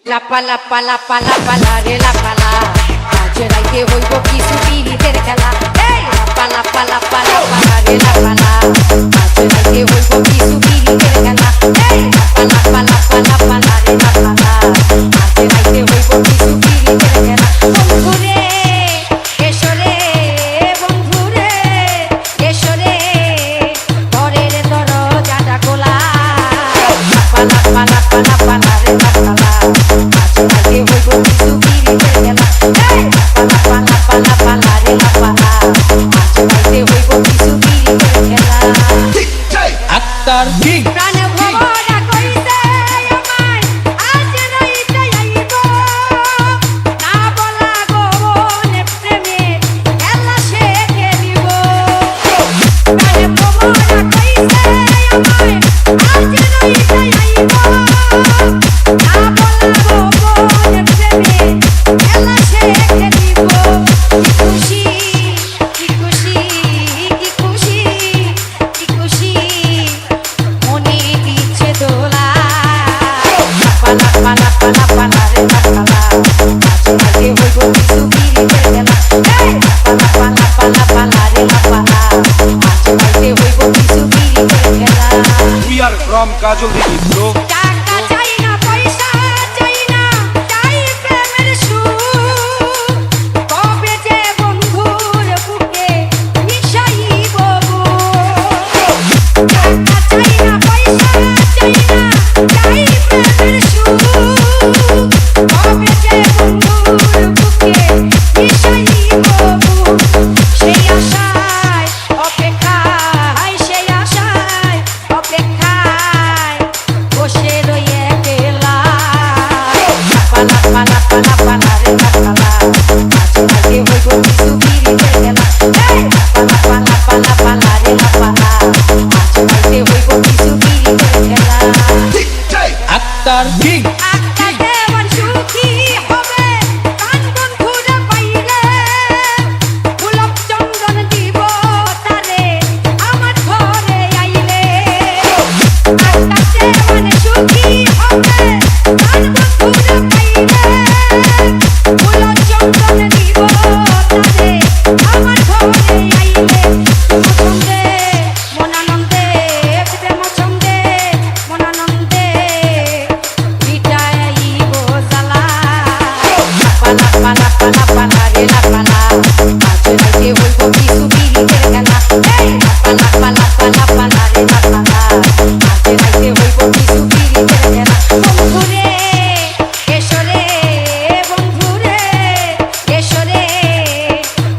লাপা লাপা লাপা লাপা লারে লাপা লা আজ রাইতে হইব কিছু পিরিতের খেলা এই লাপা লাপা লাপা লাপা লারে লাপা লা আজ রাইতে হইব কিছু পিরিতের খেলা এই লাপা লাপা লাপা লাপা লারে লাপা লা আজ রাইতে হইব কিছু পিরিতের খেলা বন্ধুরে এসরে বন্ধুরে এসরে ঘরের দরজাটা খোলা লাপা লাপা লাপা লাপা লারে লাপা লা আজকে হইব কিছু পিরিতের খেলা এই লাপা লাপা লাপা লারে লাপা লা আজকে হইব কিছু পিরিতের খেলা আক্তার কিং প্রাণ ভরা কইছে আমায় আজ রাইতে আইব না বলা গোপনে প্রেমে খেলা সে খেলিব প্রাণ ভরা কইছে আমায় আজ রাইতে আইব না বলা গোপনে প্রেমে খেলা সে খেলিব কি খুশি কি খুশি কি খুশি কি খুশি মনে দিচ্ছে দোলা লাপা লাপা লাপা লাপা লারে লাপা লা আজকে হইব কিছু পিরিতের খেলা এই লাপা লাপা লাপা লাপা লারে লাপা লা আজকে হইব কিছু পিরিতের খেলা We are from Kajol Digi bro. টাকা চাই না পয়সা চাই না চাই প্রেমের সুর কবে যে বন্ধুর বুকে মিশাইব টাকা চাই না পয়সা চাই না চাই প্রেমের সুর কবে যে বন্ধুর বুকে মিশাইব সেই আশায় অপেক্ষায় সেই আশায় অপেক্ষায় বসে রয়ে গেলা লাপা লাপা লাপা লাপা লারে লাপা লা আজকে হইব কিছু পিরিতের খেলা এই লাপা লাপা লাপা লাপা লারে লাপা লা আজকে হইব কিছু পিরিতের খেলা আক্তার কিং আত্মা দেওয়ান সুখী হবে কান বন্ধুরা পাইলে গোলাপ চন্দন দিব তারে আমার ঘরে আইলে আত্মা দেওয়ান সুখী হবে কান বন্ধুরা পাইলে গোলাপ চন্দন দিব তারে আমার ঘরে আইলে ছন্দে মনানন্দে প্রেম ছন্দে মনানন্দে বিটাইব জ্বালা লাপা লাপা লাপা লাপা লারে লাপা লা আজ রাইতে হইব কিছু পিরিতের খেলা এই লাপা লাপা লাপা লাপা লারে লাপা লা আজ রাইতে হইব কিছু পিরিতের খেলা বন্ধুরে এসরে বন্ধুরে এসরে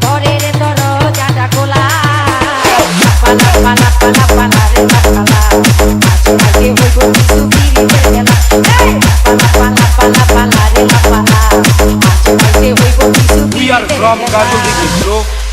ঘরের দরজাটা খোলা লাপা লাপা লাপা লাপা লারে লাপা লা আজকে হইব কিছু পিরিতের খেলা এই লাপা লাপা লাপা লাপা লারে লাপা লা আজকে হইব কিছু We are পিরিতের from খেলা Kajol Digi bro.